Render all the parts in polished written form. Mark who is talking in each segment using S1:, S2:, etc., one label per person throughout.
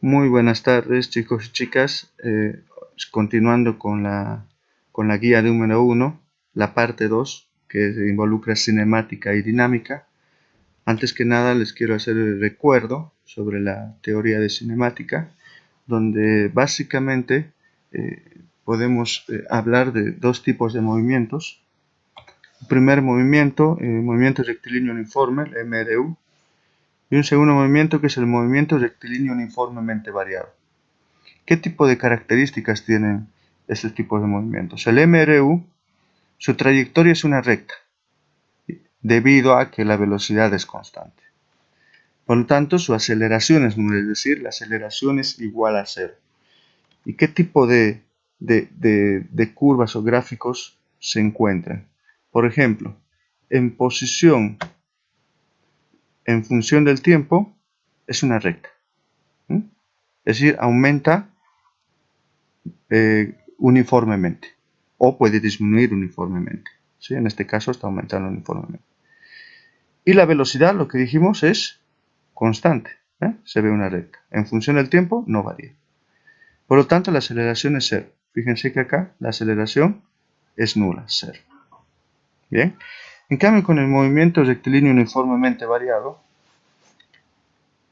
S1: Muy buenas tardes, chicos y chicas. Continuando con la guía número 1, la parte 2, que involucra cinemática y dinámica. Antes que nada les quiero hacer el recuerdo sobre la teoría de cinemática, donde básicamente podemos hablar de dos tipos de movimientos. El primer movimiento, movimiento rectilíneo uniforme, el MRU, y un segundo movimiento que es el movimiento rectilíneo uniformemente variado. ¿Qué tipo de características tienen este tipo de movimientos? El MRU, su trayectoria es una recta, debido a que la velocidad es constante. Por lo tanto, su aceleración es nula, es decir, la aceleración es igual a cero. ¿Y qué tipo de curvas o gráficos se encuentran? Por ejemplo, en posición en función del tiempo es una recta. Es decir, aumenta uniformemente o puede disminuir uniformemente. ¿Sí? En este caso está aumentando uniformemente. Y la velocidad, lo que dijimos, es constante. Se ve una recta. En función del tiempo no varía. Por lo tanto, la aceleración es cero. Fíjense que acá la aceleración es nula, cero. Bien. En cambio, con el movimiento rectilíneo uniformemente variado,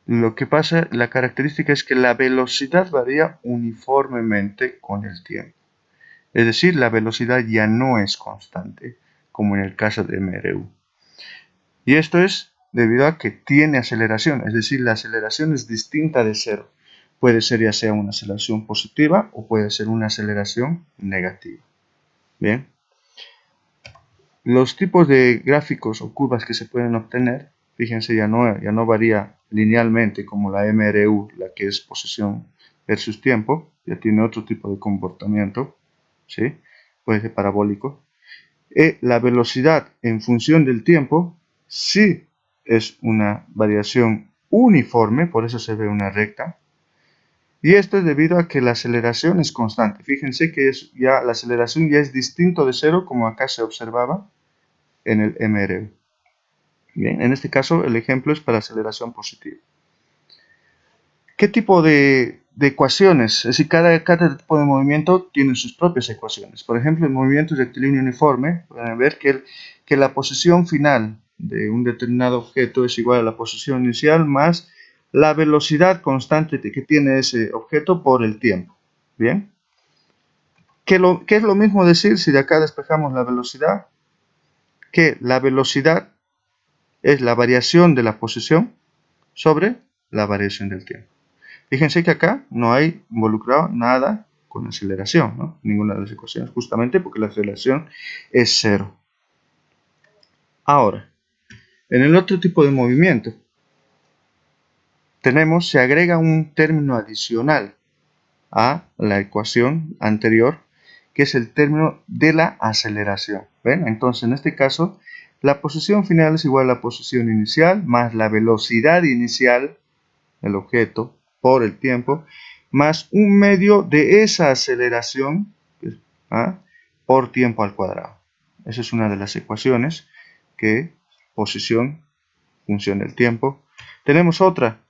S1: lo que pasa, la característica es que la velocidad varía uniformemente con el tiempo. Es decir, la velocidad ya no es constante, como en el caso de MRU. Y esto es debido a que tiene aceleración, es decir, la aceleración es distinta de cero. Puede ser ya sea una aceleración positiva o puede ser una aceleración negativa. Bien. Los tipos de gráficos o curvas que se pueden obtener, fíjense, ya no varía linealmente como la MRU, la que es posición versus tiempo, ya tiene otro tipo de comportamiento, ¿sí? Puede ser parabólico. La velocidad en función del tiempo sí es una variación uniforme, por eso se ve una recta. Y esto es debido a que la aceleración es constante. Fíjense que la aceleración ya es distinto de cero, como acá se observaba en el MRU. Bien, en este caso el ejemplo es para aceleración positiva. ¿Qué tipo de ecuaciones? Es decir, cada tipo de movimiento tiene sus propias ecuaciones. Por ejemplo, el movimiento rectilíneo uniforme, pueden ver que la posición final de un determinado objeto es igual a la posición inicial más la velocidad constante que tiene ese objeto por el tiempo. Bien. ¿Qué es lo mismo decir si de acá despejamos la velocidad? Que la velocidad es la variación de la posición sobre la variación del tiempo. Fíjense que acá no hay involucrado nada con aceleración, ¿no? Ninguna de las ecuaciones, justamente porque la aceleración es cero. Ahora, en el otro tipo de movimiento, se agrega un término adicional a la ecuación anterior, que es el término de la aceleración. ¿Ven? Entonces, en este caso, la posición final es igual a la posición inicial más la velocidad inicial del objeto por el tiempo, más un medio de esa aceleración por tiempo al cuadrado. Esa es una de las ecuaciones que posición, función del tiempo. Tenemos otra,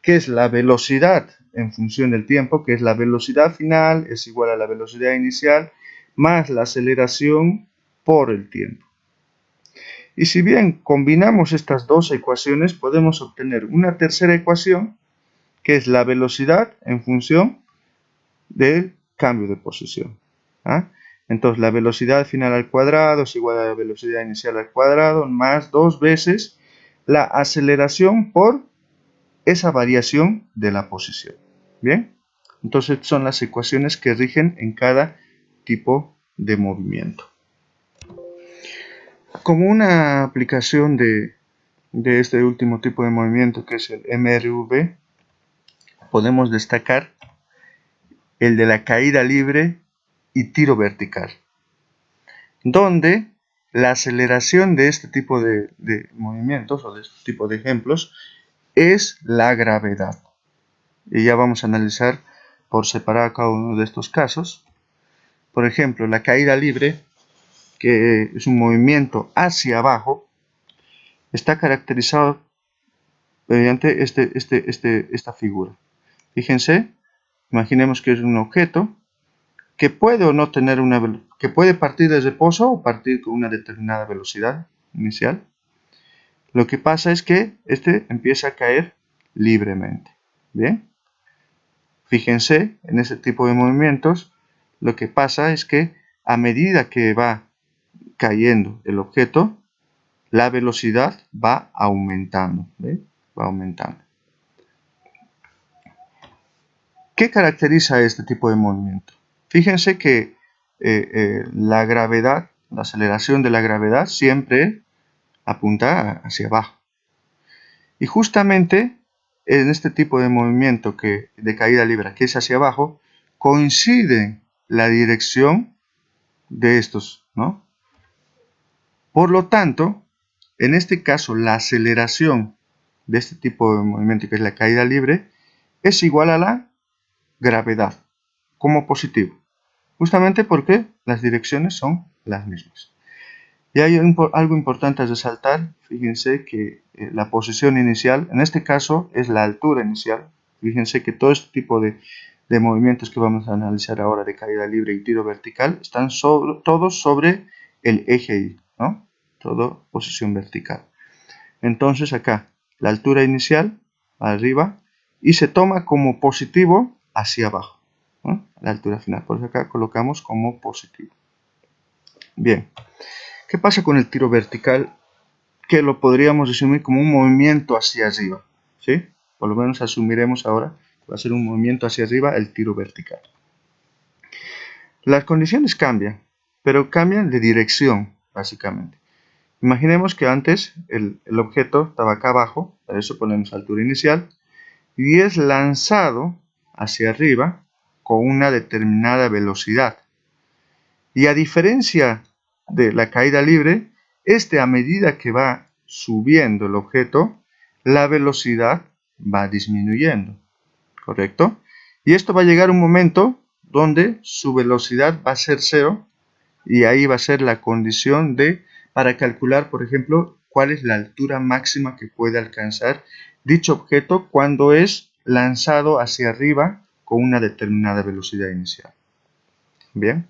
S1: que es la velocidad en función del tiempo, que es la velocidad final es igual a la velocidad inicial más la aceleración por el tiempo. Y si bien combinamos estas dos ecuaciones, podemos obtener una tercera ecuación, que es la velocidad en función del cambio de posición. Entonces la velocidad final al cuadrado es igual a la velocidad inicial al cuadrado más 2 veces la aceleración por esa variación de la posición. Bien, entonces son las ecuaciones que rigen en cada tipo de movimiento. Como una aplicación de este último tipo de movimiento, que es el MRV, podemos destacar el de la caída libre y tiro vertical, donde la aceleración de este tipo de movimientos o de este tipo de ejemplos es la gravedad. Y ya vamos a analizar por separado cada uno de estos casos. Por ejemplo, la caída libre, que es un movimiento hacia abajo, está caracterizado mediante esta figura. Fíjense, imaginemos que es un objeto que puede o no tener que puede partir de reposo o partir con una determinada velocidad inicial. Lo que pasa es que este empieza a caer libremente. Bien, fíjense en ese tipo de movimientos. Lo que pasa es que a medida que va cayendo el objeto, la velocidad va aumentando. ¿Ve? Va aumentando. ¿Qué caracteriza este tipo de movimiento? Fíjense que la gravedad, la aceleración de la gravedad siempre apunta hacia abajo. Y justamente en este tipo de movimiento de caída libre que es hacia abajo, coincide la dirección de estos, ¿no? Por lo tanto, en este caso, la aceleración de este tipo de movimiento, que es la caída libre, es igual a la gravedad, como positivo. Justamente porque las direcciones son las mismas. Y hay algo importante a resaltar. Fíjense que la posición inicial, en este caso, es la altura inicial. Fíjense que todo este tipo de movimientos que vamos a analizar ahora de caída libre y tiro vertical están todos sobre el eje Y, ¿no? Todo posición vertical. Entonces acá, la altura inicial, arriba, y se toma como positivo hacia abajo, ¿no? La altura final. Por eso acá colocamos como positivo. Bien. ¿Qué pasa con el tiro vertical? Que lo podríamos resumir como un movimiento hacia arriba, ¿sí? Por lo menos asumiremos ahora que va a ser un movimiento hacia arriba el tiro vertical. Las condiciones cambian, pero cambian de dirección, básicamente. Imaginemos que antes el objeto estaba acá abajo, para eso ponemos altura inicial, y es lanzado hacia arriba con una determinada velocidad. Y a diferencia de la caída libre, a medida que va subiendo el objeto, la velocidad va disminuyendo, ¿correcto? Y esto va a llegar a un momento donde su velocidad va a ser cero y ahí va a ser la condición para calcular, por ejemplo, cuál es la altura máxima que puede alcanzar dicho objeto cuando es lanzado hacia arriba con una determinada velocidad inicial. Bien.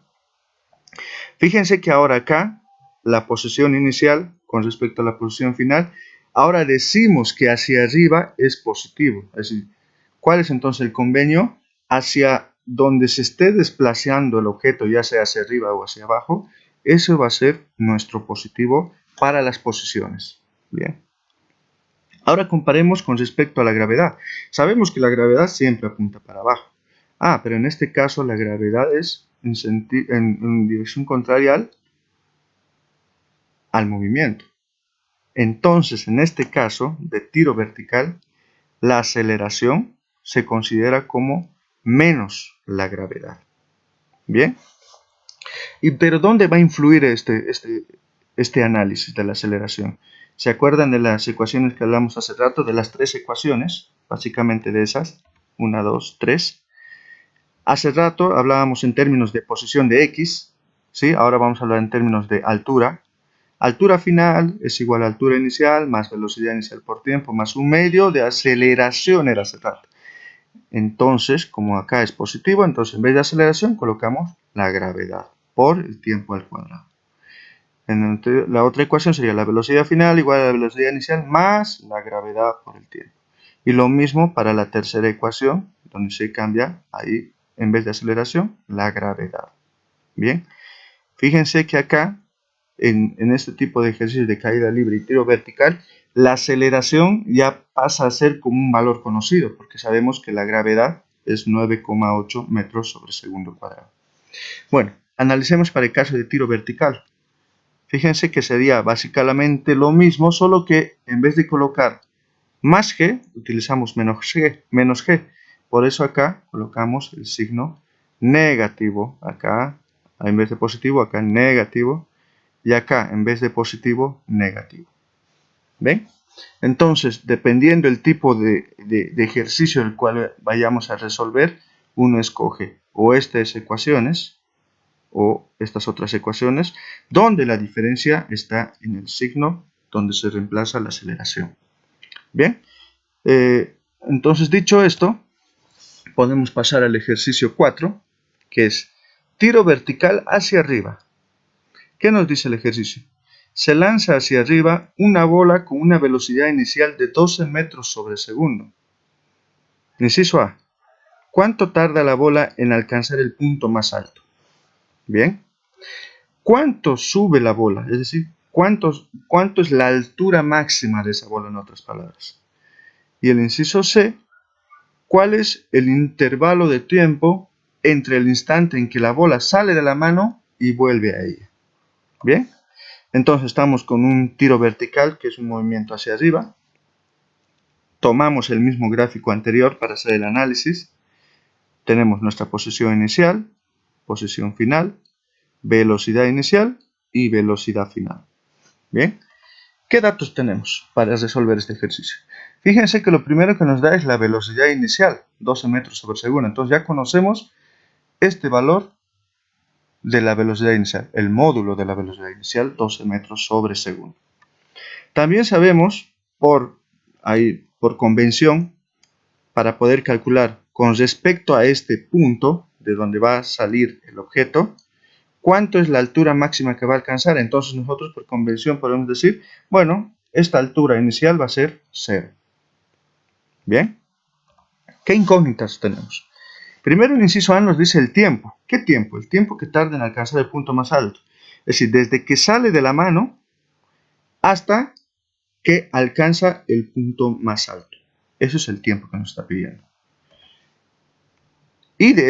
S1: Fíjense que ahora acá, la posición inicial con respecto a la posición final, ahora decimos que hacia arriba es positivo. Es decir, ¿cuál es entonces el convenio? Hacia donde se esté desplazando el objeto, ya sea hacia arriba o hacia abajo, eso va a ser nuestro positivo para las posiciones. Bien. Ahora comparemos con respecto a la gravedad. Sabemos que la gravedad siempre apunta para abajo. Pero en este caso la gravedad es en dirección contraria al movimiento. Entonces, en este caso de tiro vertical, la aceleración se considera como menos la gravedad. Bien. Pero ¿dónde va a influir este análisis de la aceleración? ¿Se acuerdan de las ecuaciones que hablamos hace rato? De las tres ecuaciones, básicamente de esas. 1, 2, 3. Hace rato hablábamos en términos de posición de X, ¿sí? Ahora vamos a hablar en términos de altura. Altura final es igual a altura inicial más velocidad inicial por tiempo más un medio de aceleración era hace rato. Entonces, como acá es positivo, entonces en vez de aceleración colocamos la gravedad por el tiempo al cuadrado. La otra ecuación sería la velocidad final igual a la velocidad inicial más la gravedad por el tiempo. Y lo mismo para la tercera ecuación, donde se cambia ahí, en vez de aceleración, la gravedad. Bien, fíjense que acá, en este tipo de ejercicios de caída libre y tiro vertical, la aceleración ya pasa a ser como un valor conocido, porque sabemos que la gravedad es 9,8 metros sobre segundo cuadrado. Bueno, analicemos para el caso de tiro vertical. Fíjense que sería básicamente lo mismo, solo que en vez de colocar más g, utilizamos menos g. Por eso acá colocamos el signo negativo. Acá, en vez de positivo, acá negativo. Y acá, en vez de positivo, negativo. ¿Ven? Entonces, dependiendo del tipo de ejercicio el cual vayamos a resolver, uno escoge o estas ecuaciones o estas otras ecuaciones, donde la diferencia está en el signo donde se reemplaza la aceleración. Bien, entonces dicho esto, podemos pasar al ejercicio 4, que es tiro vertical hacia arriba. ¿Qué nos dice el ejercicio? Se lanza hacia arriba una bola con una velocidad inicial de 12 metros sobre segundo. Inciso A. ¿Cuánto tarda la bola en alcanzar el punto más alto? Bien. ¿Cuánto sube la bola? Es decir, ¿cuánto es la altura máxima de esa bola, en otras palabras? Y el inciso C. ¿Cuál es el intervalo de tiempo entre el instante en que la bola sale de la mano y vuelve a ella? Bien. Entonces estamos con un tiro vertical, que es un movimiento hacia arriba. Tomamos el mismo gráfico anterior para hacer el análisis. Tenemos nuestra posición inicial, posición final, velocidad inicial y velocidad final. Bien. ¿Qué datos tenemos para resolver este ejercicio? Fíjense que lo primero que nos da es la velocidad inicial, 12 metros sobre segundo. Entonces ya conocemos este valor de la velocidad inicial, el módulo de la velocidad inicial, 12 metros sobre segundo. También sabemos por convención, para poder calcular con respecto a este punto de donde va a salir el objeto, ¿cuánto es la altura máxima que va a alcanzar? Entonces nosotros por convención podemos decir, bueno, esta altura inicial va a ser 0. Bien. ¿Qué incógnitas tenemos? Primero el inciso A nos dice el tiempo. ¿Qué tiempo? El tiempo que tarda en alcanzar el punto más alto. Es decir, desde que sale de la mano hasta que alcanza el punto más alto. Eso es el tiempo que nos está pidiendo. Y de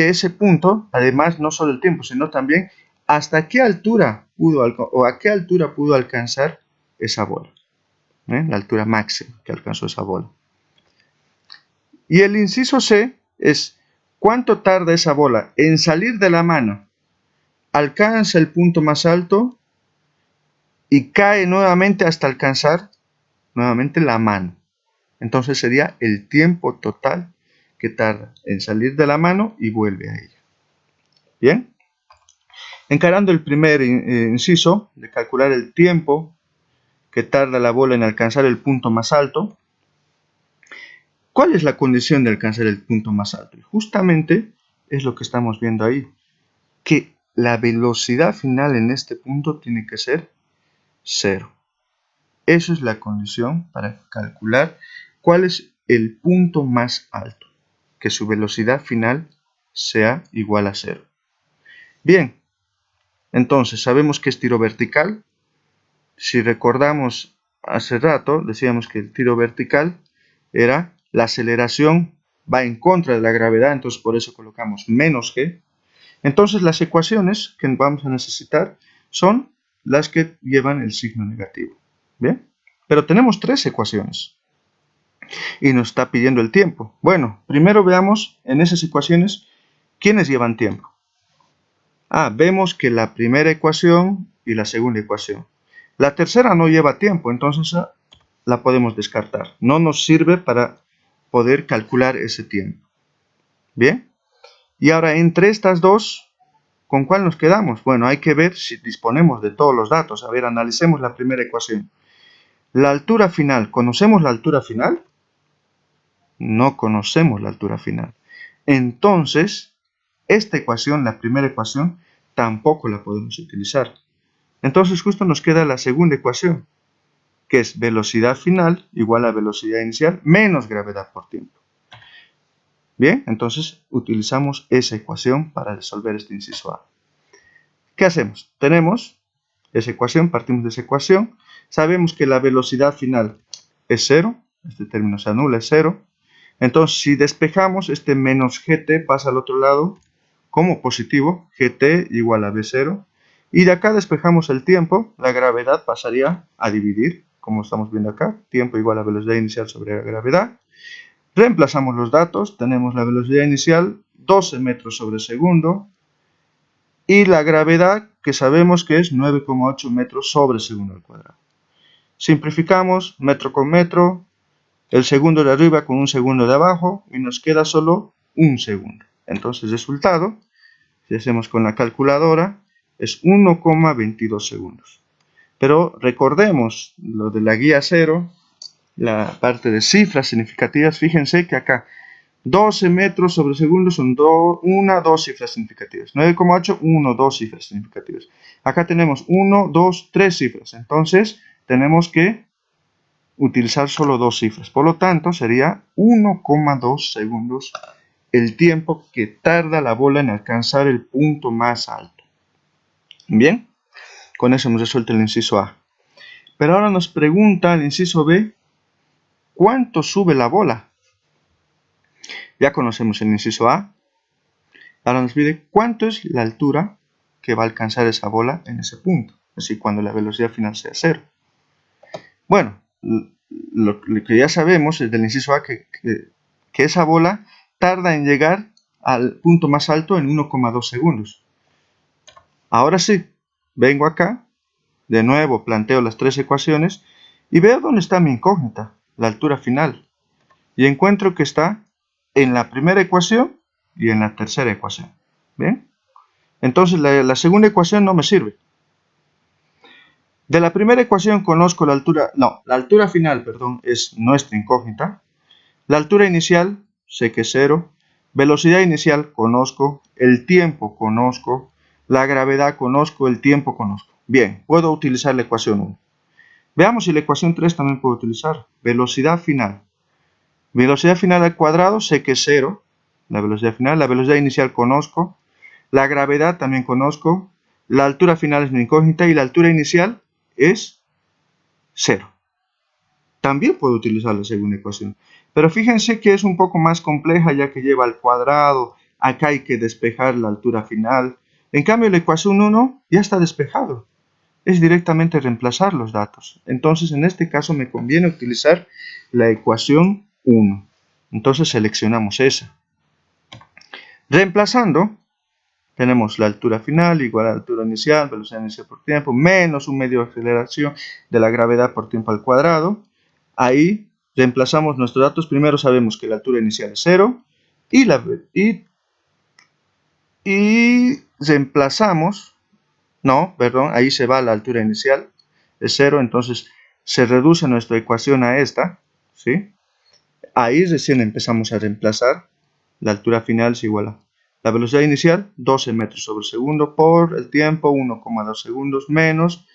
S1: ese punto, además, no solo el tiempo, sino también hasta qué altura a qué altura pudo alcanzar esa bola. La altura máxima que alcanzó esa bola. Y el inciso C es cuánto tarda esa bola en salir de la mano, alcanza el punto más alto y cae nuevamente hasta alcanzar nuevamente la mano. Entonces sería el tiempo total que tarda en salir de la mano y vuelve a ella. Bien. Encarando el primer inciso de calcular el tiempo que tarda la bola en alcanzar el punto más alto, ¿cuál es la condición de alcanzar el punto más alto? Justamente es lo que estamos viendo ahí, que la velocidad final en este punto tiene que ser 0. Eso es la condición para calcular cuál es el punto más alto, que su velocidad final sea igual a 0. Bien, entonces sabemos que es tiro vertical. Si recordamos hace rato, decíamos que el tiro vertical era la aceleración va en contra de la gravedad, entonces por eso colocamos menos g. Entonces las ecuaciones que vamos a necesitar son las que llevan el signo negativo. ¿Bien? Pero tenemos 3 ecuaciones y nos está pidiendo el tiempo. Bueno, primero veamos en esas ecuaciones quiénes llevan tiempo. Vemos que la primera ecuación y la segunda ecuación. La tercera no lleva tiempo, entonces la podemos descartar. No nos sirve para poder calcular ese tiempo. Bien. Y ahora entre estas dos, ¿con cuál nos quedamos? Bueno, hay que ver si disponemos de todos los datos. A ver, analicemos la primera ecuación. La altura final, ¿conocemos la altura final? No conocemos la altura final. Entonces, esta ecuación, la primera ecuación, tampoco la podemos utilizar. Entonces justo nos queda la segunda ecuación, que es velocidad final igual a velocidad inicial menos gravedad por tiempo. Bien, entonces utilizamos esa ecuación para resolver este inciso A. ¿Qué hacemos? Tenemos esa ecuación, partimos de esa ecuación, sabemos que la velocidad final es 0, este término se anula, es 0. Entonces si despejamos, este menos gt pasa al otro lado como positivo, gt igual a b0. Y de acá despejamos el tiempo, la gravedad pasaría a dividir, como estamos viendo acá, tiempo igual a velocidad inicial sobre la gravedad. Reemplazamos los datos, tenemos la velocidad inicial 12 metros sobre segundo y la gravedad que sabemos que es 9,8 metros sobre segundo al cuadrado. Simplificamos metro con metro, el segundo de arriba con un segundo de abajo y nos queda solo un segundo. Entonces el resultado, si hacemos con la calculadora, es 1,22 segundos. Pero recordemos lo de la guía 0, la parte de cifras significativas. Fíjense que acá 12 metros sobre segundo son 2 cifras significativas. 9,8, 1, 2 cifras significativas. Acá tenemos 1, 2, 3 cifras. Entonces, tenemos que utilizar solo 2 cifras. Por lo tanto, sería 1,2 segundos el tiempo que tarda la bola en alcanzar el punto más alto. Bien, con eso hemos resuelto el inciso A. Pero ahora nos pregunta el inciso B, ¿cuánto sube la bola? Ya conocemos el inciso A. Ahora nos pide cuánto es la altura que va a alcanzar esa bola en ese punto. Es decir, cuando la velocidad final sea 0. Bueno, lo que ya sabemos es del inciso A que esa bola tarda en llegar al punto más alto en 1,2 segundos. Ahora sí, vengo acá, de nuevo planteo las 3 ecuaciones y veo dónde está mi incógnita, la altura final. Y encuentro que está en la primera ecuación y en la tercera ecuación. ¿Bien? Entonces la segunda ecuación no me sirve. De la primera ecuación conozco la altura final, perdón, es nuestra incógnita. La altura inicial, sé que es 0. Velocidad inicial, conozco. El tiempo, conozco. La gravedad, conozco. El tiempo, conozco. Bien, puedo utilizar la ecuación 1. Veamos si la ecuación 3 también puedo utilizar. Velocidad final. Velocidad final al cuadrado, sé que es 0. La velocidad final. La velocidad inicial, conozco. La gravedad también conozco. La altura final es mi incógnita. Y la altura inicial es 0. También puedo utilizar la segunda ecuación. Pero fíjense que es un poco más compleja ya que lleva al cuadrado. Acá hay que despejar la altura final. En cambio, la ecuación 1 ya está despejado. Es directamente reemplazar los datos. Entonces, en este caso me conviene utilizar la ecuación 1. Entonces, seleccionamos esa. Reemplazando, tenemos la altura final igual a la altura inicial, velocidad inicial por tiempo, menos un medio de aceleración de la gravedad por tiempo al cuadrado. Ahí reemplazamos nuestros datos. Primero sabemos que la altura inicial es 0 y reemplazamos, ahí se va la altura inicial, es 0, entonces se reduce nuestra ecuación a esta, ¿sí? Ahí recién empezamos a reemplazar. La altura final es igual a la velocidad inicial, 12 metros sobre segundo, por el tiempo, 1,2 segundos, menos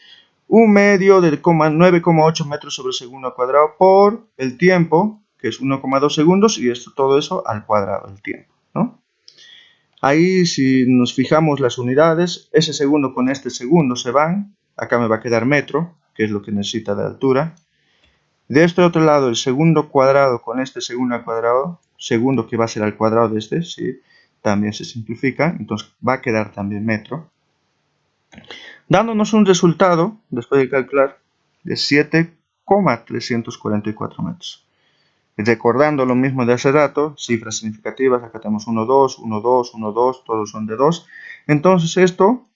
S1: un medio de 9,8 metros sobre segundo al cuadrado por el tiempo, que es 1,2 segundos, y todo eso al cuadrado del tiempo, ¿no? Ahí, si nos fijamos las unidades, ese segundo con este segundo se van. Acá me va a quedar metro, que es lo que necesita de altura. De este otro lado, el segundo cuadrado con este segundo al cuadrado, segundo que va a ser al cuadrado de este, ¿sí? También se simplifica, entonces va a quedar también metro. Dándonos un resultado, después de calcular, de 7,344 metros. Recordando lo mismo de hace rato, cifras significativas, acá tenemos 1, 2, 1, 2, 1, 2, todos son de 2. Entonces esto,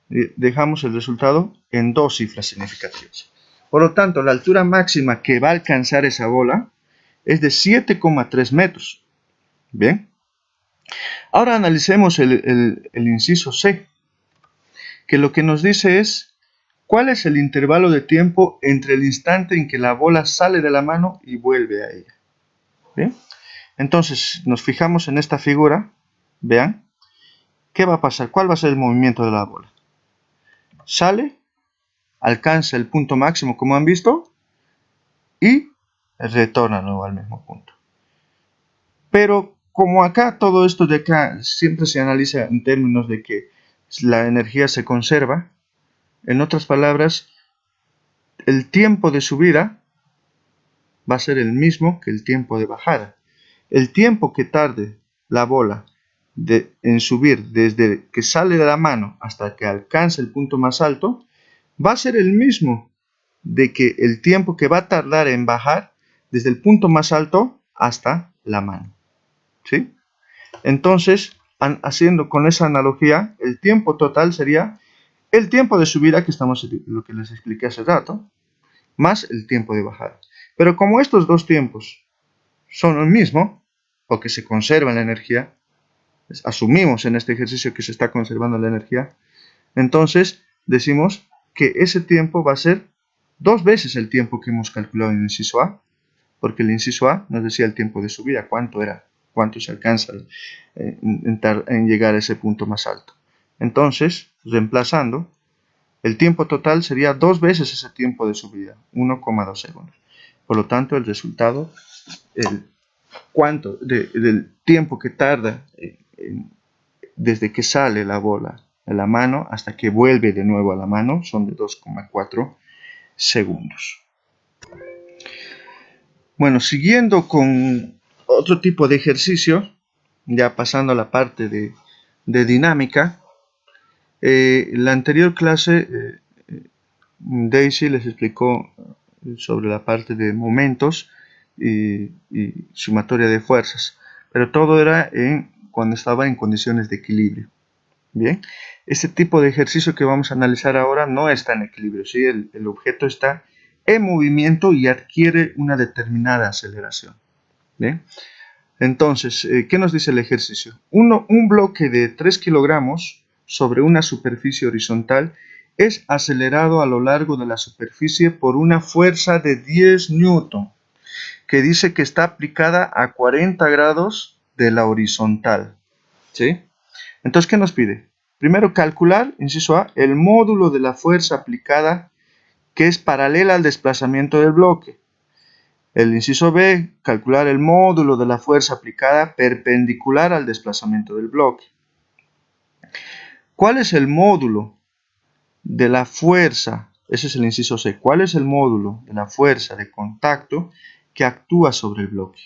S1: dejamos el resultado en 2 cifras significativas. Por lo tanto, la altura máxima que va a alcanzar esa bola es de 7,3 metros. Bien. Ahora analicemos el inciso C, que lo que nos dice es, ¿cuál es el intervalo de tiempo entre el instante en que la bola sale de la mano y vuelve a ella? Bien. Entonces, nos fijamos en esta figura, vean, ¿qué va a pasar? ¿Cuál va a ser el movimiento de la bola? Sale, alcanza el punto máximo, como han visto, y retorna luego al mismo punto. Pero como acá todo esto de acá siempre se analiza en términos de que la energía se conserva, en otras palabras, el tiempo de subida va a ser el mismo que el tiempo de bajada. El tiempo que tarde la bola en subir desde que sale de la mano hasta que alcanza el punto más alto va a ser el mismo de que el tiempo que va a tardar en bajar desde el punto más alto hasta la mano. ¿Sí? Entonces, haciendo con esa analogía, el tiempo total sería el tiempo de subida, que estamos lo que les expliqué hace rato, más el tiempo de bajada. Pero como estos dos tiempos son el mismo, porque se conserva la energía, asumimos en este ejercicio que se está conservando la energía, entonces decimos que ese tiempo va a ser 2 veces el tiempo que hemos calculado en el inciso A, porque el inciso A nos decía el tiempo de subida, ¿cuánto era? cuánto se alcanza en llegar a ese punto más alto. Entonces, reemplazando, el tiempo total sería 2 veces ese tiempo de subida, 1,2 segundos. Por lo tanto, el resultado, del tiempo que tarda desde que sale la bola de la mano hasta que vuelve de nuevo a la mano, son de 2,4 segundos. Bueno, siguiendo con otro tipo de ejercicio, ya pasando a la parte de dinámica, la anterior clase Daisy les explicó sobre la parte de momentos y sumatoria de fuerzas, pero todo era cuando estaba en condiciones de equilibrio. Bien, este tipo de ejercicio que vamos a analizar ahora no está en equilibrio, ¿sí? El objeto está en movimiento y adquiere una determinada aceleración. Bien, entonces, ¿qué nos dice el ejercicio? Un bloque de 3 kilogramos sobre una superficie horizontal es acelerado a lo largo de la superficie por una fuerza de 10 newton, que dice que está aplicada a 40 grados de la horizontal. ¿Sí? Entonces, ¿qué nos pide? Primero, calcular, inciso A, el módulo de la fuerza aplicada que es paralela al desplazamiento del bloque. El inciso B, calcular el módulo de la fuerza aplicada perpendicular al desplazamiento del bloque. ¿Cuál es el módulo de la fuerza? Ese es el inciso C. ¿Cuál es el módulo de la fuerza de contacto que actúa sobre el bloque?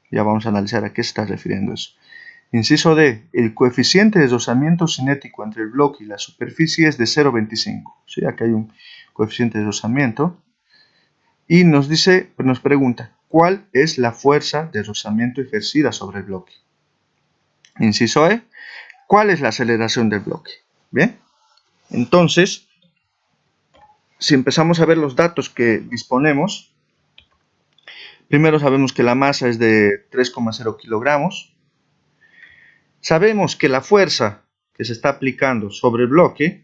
S1: Ya vamos a analizar a qué se está refiriendo eso. Inciso D, el coeficiente de rozamiento cinético entre el bloque y la superficie es de 0,25. ¿Sí? Acá hay un coeficiente de rozamiento. Y nos pregunta, ¿cuál es la fuerza de rozamiento ejercida sobre el bloque? Inciso E, ¿cuál es la aceleración del bloque? Bien, entonces, si empezamos a ver los datos que disponemos, primero sabemos que la masa es de 3,0 kilogramos. Sabemos que la fuerza que se está aplicando sobre el bloque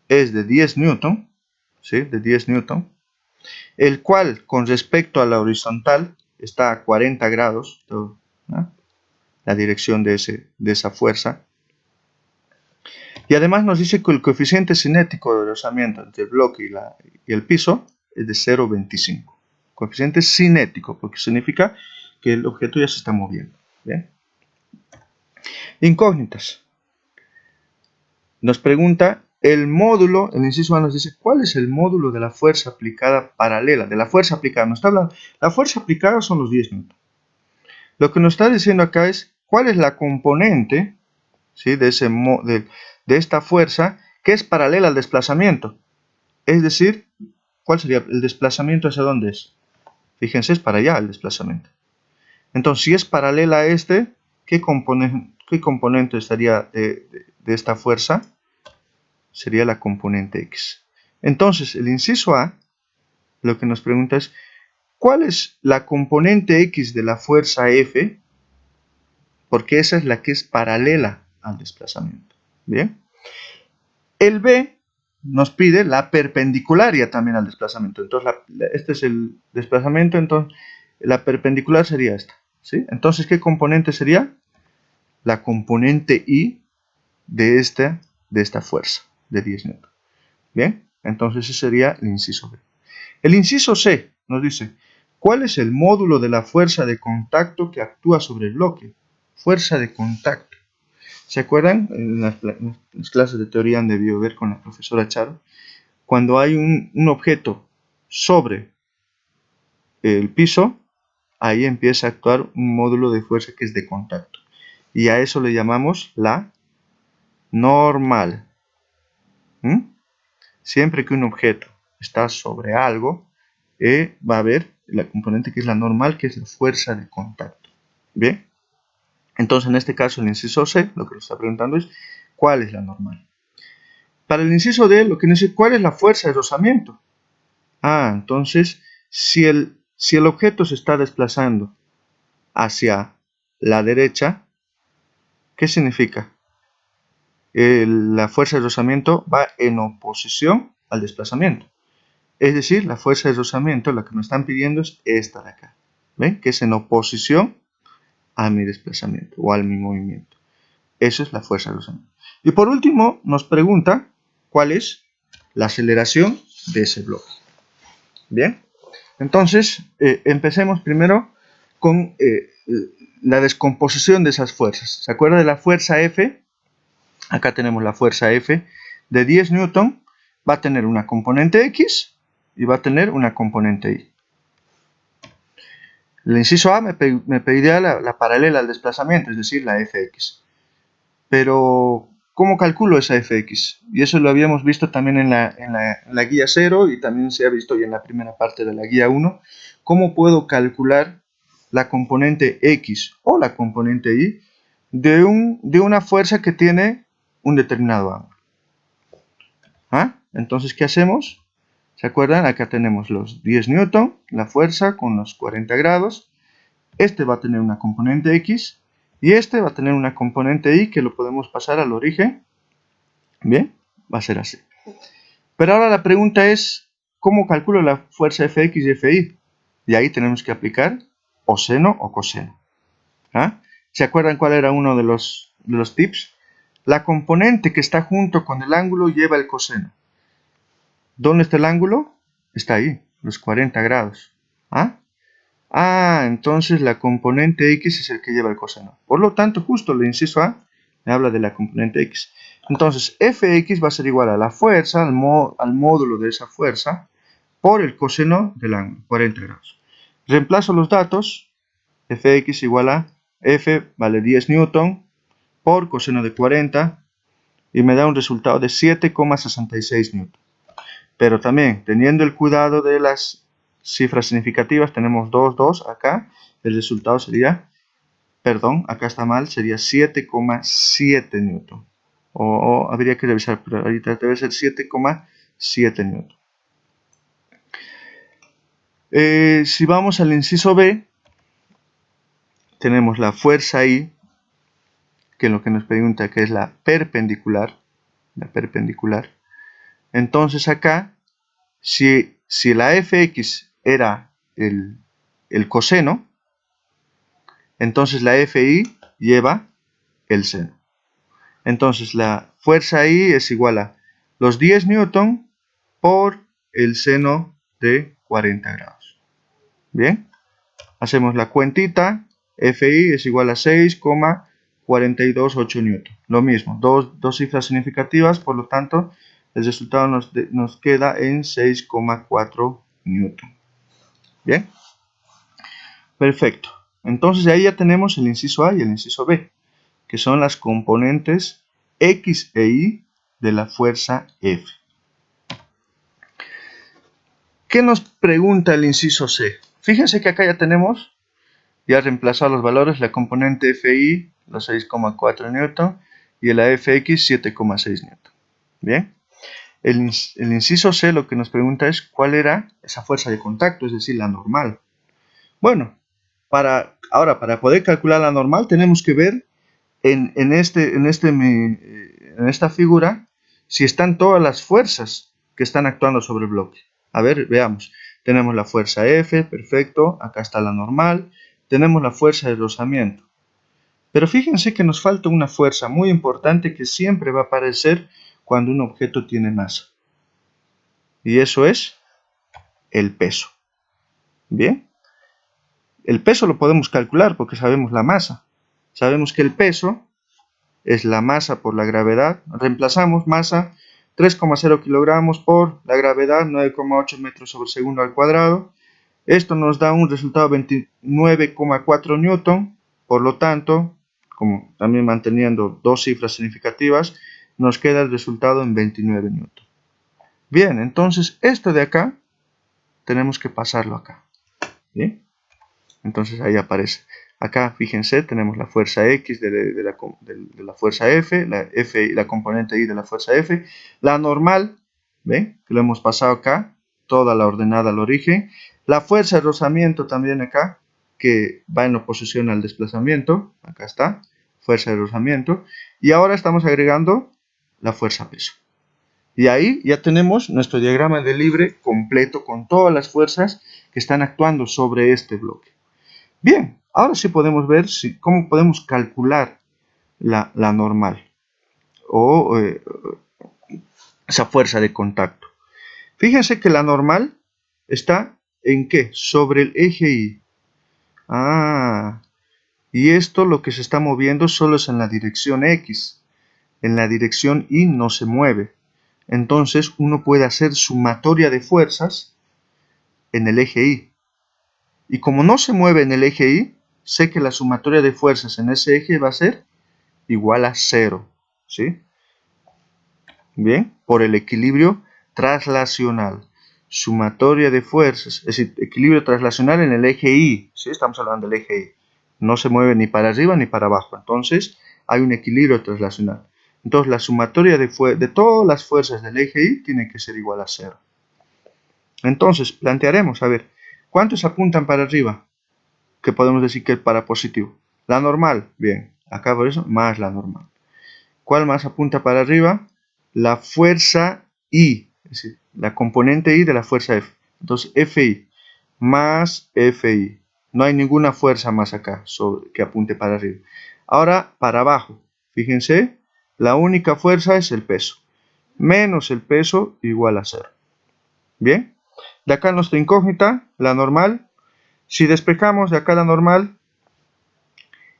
S1: es de 10 newton, ¿sí? De 10 newton, el cual con respecto a la horizontal está a 40 grados, ¿no? La dirección de esa fuerza. Y además nos dice que el coeficiente cinético de rozamiento entre el bloque y el piso es de 0,25. Coeficiente cinético, porque significa que el objeto ya se está moviendo. ¿Bien? Incógnitas. Nos pregunta el módulo, el inciso A nos dice, ¿cuál es el módulo de la fuerza aplicada paralela? De la fuerza aplicada, nos está hablando, la fuerza aplicada son los 10 newton. Lo que nos está diciendo acá es, ¿cuál es la componente, ¿sí? de esta fuerza que es paralela al desplazamiento? Es decir, ¿cuál sería el desplazamiento? ¿Hacia dónde es? Fíjense, es para allá el desplazamiento. Entonces, si es paralela a ¿qué componente estaría de esta fuerza? Sería la componente X. Entonces, el inciso A, lo que nos pregunta es, ¿cuál es la componente X de la fuerza F? Porque esa es la que es paralela al desplazamiento. ¿Bien? El B nos pide la perpendicularia también al desplazamiento. Entonces, este es el desplazamiento, entonces la perpendicular sería esta. ¿Sí? Entonces, ¿qué componente sería? La componente Y de esta fuerza de 10 newton. Bien, entonces ese sería el inciso B. El inciso C nos dice, ¿cuál es el módulo de la fuerza de contacto que actúa sobre el bloque? Fuerza de contacto. ¿Se acuerdan? En las clases de teoría han debido ver con la profesora Charo. Cuando hay un objeto sobre el piso, ahí empieza a actuar un módulo de fuerza que es de contacto. Y a eso le llamamos la normal. Siempre que un objeto está sobre algo, va a haber la componente que es la normal, que es la fuerza de contacto. Bien, entonces en este caso el inciso C, lo que nos está preguntando es, ¿cuál es la normal? Para el inciso D, lo que nos dice, ¿cuál es la fuerza de rozamiento? Entonces, si el objeto se está desplazando hacia la derecha, ¿qué significa? La fuerza de rozamiento va en oposición al desplazamiento. Es decir, la fuerza de rozamiento, la que nos están pidiendo es esta de acá. ¿Ven? Que es en oposición a mi desplazamiento o a mi movimiento. Eso es la fuerza de rozamiento. Y por último, nos pregunta cuál es la aceleración de ese bloque. Bien, entonces empecemos primero con la descomposición de esas fuerzas. ¿Se acuerda de la fuerza F? Acá tenemos la fuerza F de 10 newton. Va a tener una componente X y va a tener una componente Y. El inciso A me pediría la paralela al desplazamiento, es decir, la Fx. Pero, ¿cómo calculo esa Fx? Y eso lo habíamos visto también en la guía 0 y también se ha visto ya en la primera parte de la guía 1. ¿Cómo puedo calcular la componente X o la componente Y de una fuerza que tiene un determinado ángulo? Entonces, ¿qué hacemos? ¿Se acuerdan? Acá tenemos los 10 newton, la fuerza con los 40 grados. Este va a tener una componente X y este va a tener una componente Y que lo podemos pasar al origen. Bien, va a ser así. Pero ahora la pregunta es, ¿cómo calculo la fuerza Fx y Fy? Y ahí tenemos que aplicar o seno o coseno. ¿Se acuerdan cuál era uno de los tips? La componente que está junto con el ángulo lleva el coseno. ¿Dónde está el ángulo? Está ahí, los 40 grados. Entonces la componente X es el que lleva el coseno. Por lo tanto, justo el inciso A me habla de la componente X. Entonces, Fx va a ser igual a la fuerza, al módulo de esa fuerza, por el coseno del ángulo, 40 grados. Reemplazo los datos. Fx igual a F vale 10 newton por coseno de 40 y me da un resultado de 7,66 newton. Pero también, teniendo el cuidado de las cifras significativas, tenemos 2, 2 acá, el resultado sería, perdón, acá está mal, sería 7,7 newton. O habría que revisar, pero ahorita debe ser 7,7 newton. Si vamos al inciso B, tenemos la fuerza I, que es lo que nos pregunta, que es la perpendicular. Entonces acá, si la Fx era el coseno, entonces la Fi lleva el seno. Entonces la fuerza I es igual a los 10 newton por el seno de 40 grados. Bien, hacemos la cuentita. Fi es igual a 6,428 newton. Lo mismo, dos cifras significativas, por lo tanto el resultado nos queda en 6,4 newton. Bien, perfecto. Entonces ahí ya tenemos el inciso A y el inciso B, que son las componentes X e Y de la fuerza F. ¿Qué nos pregunta el inciso C? Fíjense que acá ya tenemos, ya reemplazado los valores, la componente Fi, los 6,4 newton, y la Fx, 7,6 newton. Bien, el inciso C lo que nos pregunta es cuál era esa fuerza de contacto, es decir, la normal. Bueno, para poder calcular la normal tenemos que ver en esta figura si están todas las fuerzas que están actuando sobre el bloque. A ver, veamos. Tenemos la fuerza F, perfecto, acá está la normal. Tenemos la fuerza de rozamiento. Pero fíjense que nos falta una fuerza muy importante que siempre va a aparecer cuando un objeto tiene masa. Y eso es el peso. Bien. El peso lo podemos calcular porque sabemos la masa. Sabemos que el peso es la masa por la gravedad. Reemplazamos masa 3,0 kilogramos por la gravedad 9,8 metros sobre segundo al cuadrado. Esto nos da un resultado de 29,4 newton. Por lo tanto, como también manteniendo dos cifras significativas, nos queda el resultado en 29 newton. Bien, entonces esto de acá tenemos que pasarlo acá. ¿Bien? Entonces ahí aparece. Acá, fíjense, tenemos la fuerza X de la fuerza F, la componente Y de la fuerza F, la normal, ¿ven? Que lo hemos pasado acá, toda la ordenada al origen, la fuerza de rozamiento también acá, que va en oposición al desplazamiento, acá está, fuerza de rozamiento, y ahora estamos agregando la fuerza peso. Y ahí ya tenemos nuestro diagrama de libre completo con todas las fuerzas que están actuando sobre este bloque. Bien, ahora sí podemos ver cómo podemos calcular la normal o esa fuerza de contacto. Fíjense que la normal está ¿en qué? Sobre el eje Y. Ah, y esto lo que se está moviendo solo es en la dirección X. En la dirección Y no se mueve. Entonces uno puede hacer sumatoria de fuerzas en el eje Y. Y como no se mueve en el eje Y, sé que la sumatoria de fuerzas en ese eje va a ser igual a 0. ¿Sí? Bien, por el equilibrio traslacional. Sumatoria de fuerzas, es decir, equilibrio traslacional en el eje Y. ¿Sí? Estamos hablando del eje Y. No se mueve ni para arriba ni para abajo. Entonces, hay un equilibrio traslacional. Entonces, la sumatoria de todas las fuerzas del eje Y tiene que ser igual a 0. Entonces, plantearemos, a ver, ¿cuántos apuntan para arriba? Que podemos decir que es para positivo. La normal, bien, acá por eso, más la normal. ¿Cuál más apunta para arriba? La fuerza I, es decir, la componente I de la fuerza F. Entonces, FI más FI. No hay ninguna fuerza más acá que apunte para arriba. Ahora, para abajo. Fíjense, la única fuerza es el peso. Menos el peso igual a 0. Bien. De acá nuestra incógnita, la normal. Si despejamos de acá la normal,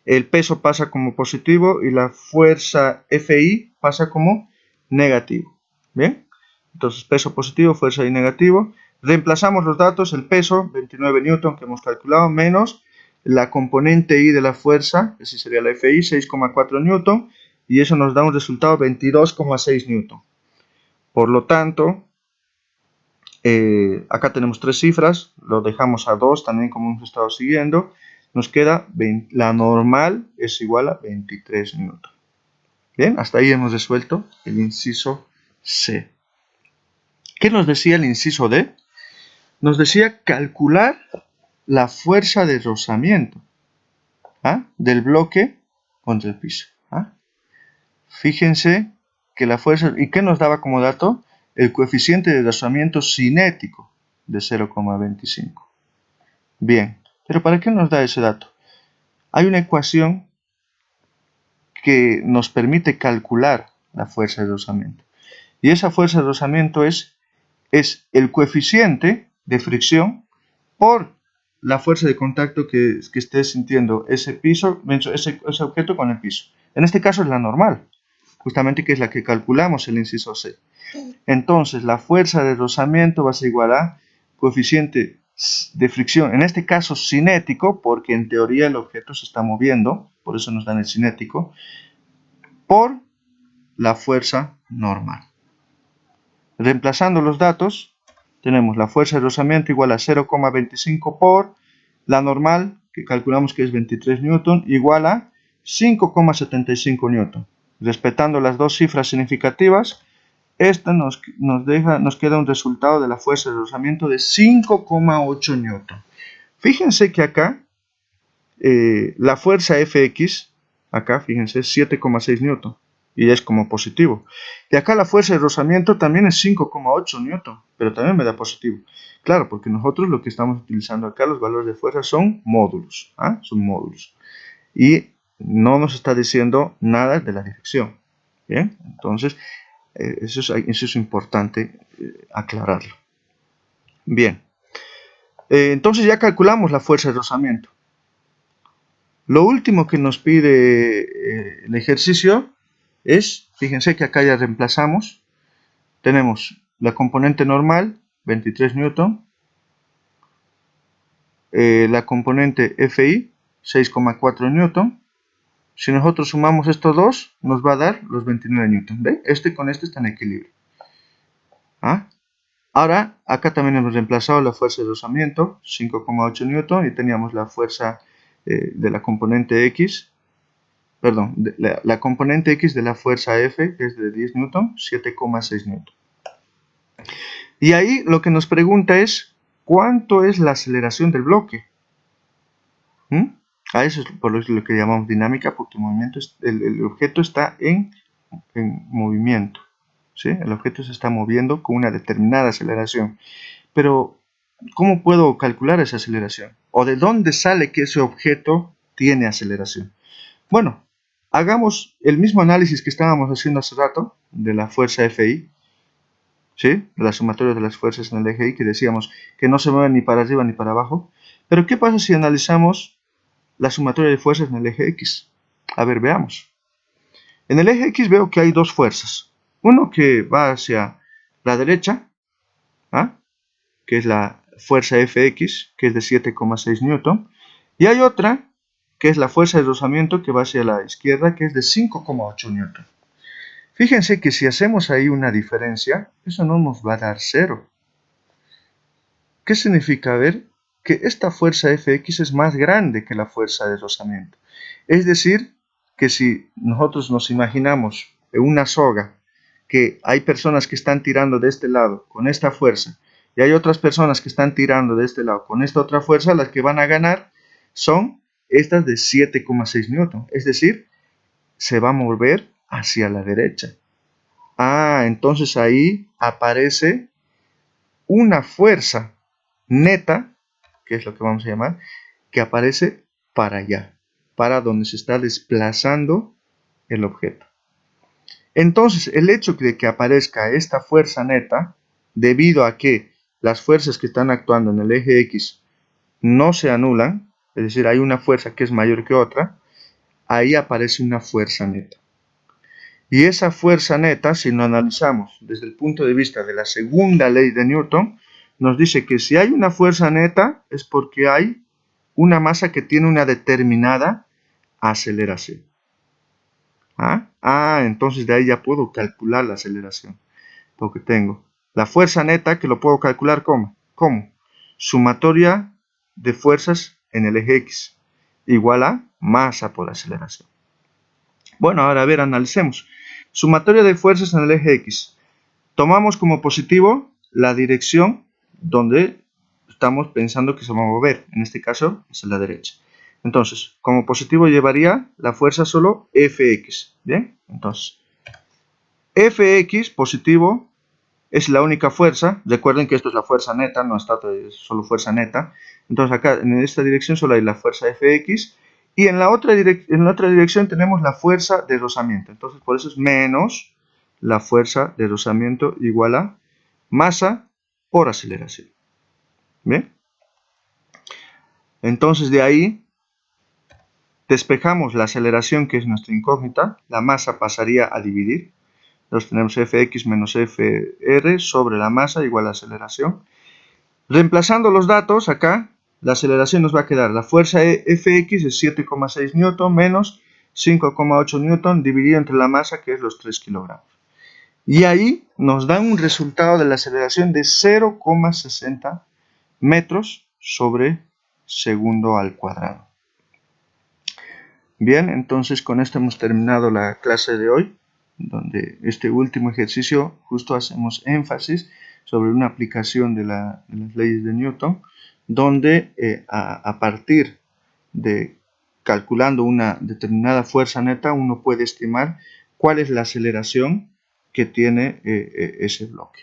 S1: el peso pasa como positivo y la fuerza FI pasa como negativo. ¿Bien? Entonces, peso positivo, fuerza I negativo. Reemplazamos los datos, el peso, 29 newton que hemos calculado, menos la componente I de la fuerza, que sería la FI, 6,4 newton, y eso nos da un resultado 22,6 newton. Por lo tanto, acá tenemos tres cifras, lo dejamos a 2 también como hemos estado siguiendo. Nos queda la normal es igual a 23 newton. Bien, hasta ahí hemos resuelto el inciso C. ¿Qué nos decía el inciso D? Nos decía calcular la fuerza de rozamiento del bloque contra el piso. Fíjense que la fuerza, ¿y qué nos daba como dato? El coeficiente de rozamiento cinético de 0,25. Bien, pero ¿para qué nos da ese dato? Hay una ecuación que nos permite calcular la fuerza de rozamiento. Y esa fuerza de rozamiento es el coeficiente de fricción por la fuerza de contacto que esté sintiendo ese piso, ese objeto con el piso. En este caso es la normal, justamente que es la que calculamos el inciso C. Entonces, la fuerza de rozamiento va a ser igual a coeficiente de fricción, en este caso cinético, porque en teoría el objeto se está moviendo, por eso nos dan el cinético, por la fuerza normal. Reemplazando los datos, tenemos la fuerza de rozamiento igual a 0,25 por la normal, que calculamos que es 23 newton, igual a 5,75 newton. Respetando las dos cifras significativas, esta nos queda un resultado de la fuerza de rozamiento de 5,8 newton. Fíjense que acá la fuerza Fx, acá fíjense, es 7,6 newton y es como positivo. Y acá la fuerza de rozamiento también es 5,8 newton, pero también me da positivo. Claro, porque nosotros lo que estamos utilizando acá, los valores de fuerza son módulos, son módulos. Y no nos está diciendo nada de la dirección. Bien, entonces eso es importante aclararlo. Bien, entonces ya calculamos la fuerza de rozamiento. Lo último que nos pide el ejercicio es, fíjense que acá ya reemplazamos, tenemos la componente normal, 23 newton, la componente FI, 6,4 newton. Si nosotros sumamos estos dos, nos va a dar los 29 newton. ¿Ve? Este con este está en equilibrio. Ahora, acá también hemos reemplazado la fuerza de rozamiento, 5,8 newton, y teníamos la fuerza de la componente X, perdón, la componente X de la fuerza F, que es de 10 newton, 7,6 newton. Y ahí lo que nos pregunta es, ¿cuánto es la aceleración del bloque? A eso es por lo que llamamos dinámica, porque el objeto está en movimiento. ¿Sí? El objeto se está moviendo con una determinada aceleración. Pero ¿cómo puedo calcular esa aceleración? ¿O de dónde sale que ese objeto tiene aceleración? Bueno, hagamos el mismo análisis que estábamos haciendo hace rato de la fuerza Fi, ¿sí? De la sumatoria de las fuerzas en el eje Y, que decíamos que no se mueven ni para arriba ni para abajo. Pero ¿qué pasa si analizamos la sumatoria de fuerzas en el eje X? A ver, veamos. En el eje X veo que hay dos fuerzas. Uno que va hacia la derecha, ¿ah? Que es la fuerza Fx, que es de 7,6 newton. Y hay otra, que es la fuerza de rozamiento, que va hacia la izquierda, que es de 5,8 newton. Fíjense que si hacemos ahí una diferencia, eso no nos va a dar cero. ¿Qué significa? A ver, que esta fuerza Fx es más grande que la fuerza de rozamiento. Es decir, que si nosotros nos imaginamos una soga, que hay personas que están tirando de este lado con esta fuerza, y hay otras personas que están tirando de este lado con esta otra fuerza, las que van a ganar son estas de 7,6 newton. Es decir, se va a mover hacia la derecha. Ah, entonces ahí aparece una fuerza neta, que es lo que vamos a llamar, que aparece para allá, para donde se está desplazando el objeto. Entonces, el hecho de que aparezca esta fuerza neta, debido a que las fuerzas que están actuando en el eje X no se anulan, es decir, hay una fuerza que es mayor que otra, ahí aparece una fuerza neta. Y esa fuerza neta, si lo analizamos desde el punto de vista de la segunda ley de Newton, nos dice que si hay una fuerza neta es porque hay una masa que tiene una determinada aceleración. Entonces de ahí ya puedo calcular la aceleración. Porque tengo la fuerza neta que lo puedo calcular ¿cómo? Sumatoria de fuerzas en el eje X igual a masa por aceleración. Bueno, ahora a ver, analicemos. Sumatoria de fuerzas en el eje X. Tomamos como positivo la dirección donde estamos pensando que se va a mover. En este caso es la derecha. Entonces, como positivo llevaría la fuerza solo Fx. ¿Bien? Entonces, Fx positivo es la única fuerza. Recuerden que esto es la fuerza neta, no está solo fuerza neta. Entonces acá en esta dirección solo hay la fuerza Fx. Y en la otra dirección tenemos la fuerza de rozamiento. Entonces por eso es menos la fuerza de rozamiento igual a masa por aceleración. ¿Bien? Entonces de ahí despejamos la aceleración, que es nuestra incógnita. La masa pasaría a dividir. Entonces tenemos Fx menos Fr sobre la masa igual a aceleración. Reemplazando los datos acá, la aceleración nos va a quedar la fuerza Fx es 7,6 newton menos 5,8 newton dividido entre la masa, que es los 3 kilogramos. Y ahí nos da un resultado de la aceleración de 0,60 metros sobre segundo al cuadrado. Bien, entonces con esto hemos terminado la clase de hoy, donde este último ejercicio justo hacemos énfasis sobre una aplicación de las leyes de Newton, donde a partir de calculando una determinada fuerza neta, uno puede estimar cuál es la aceleración que tiene ese bloque.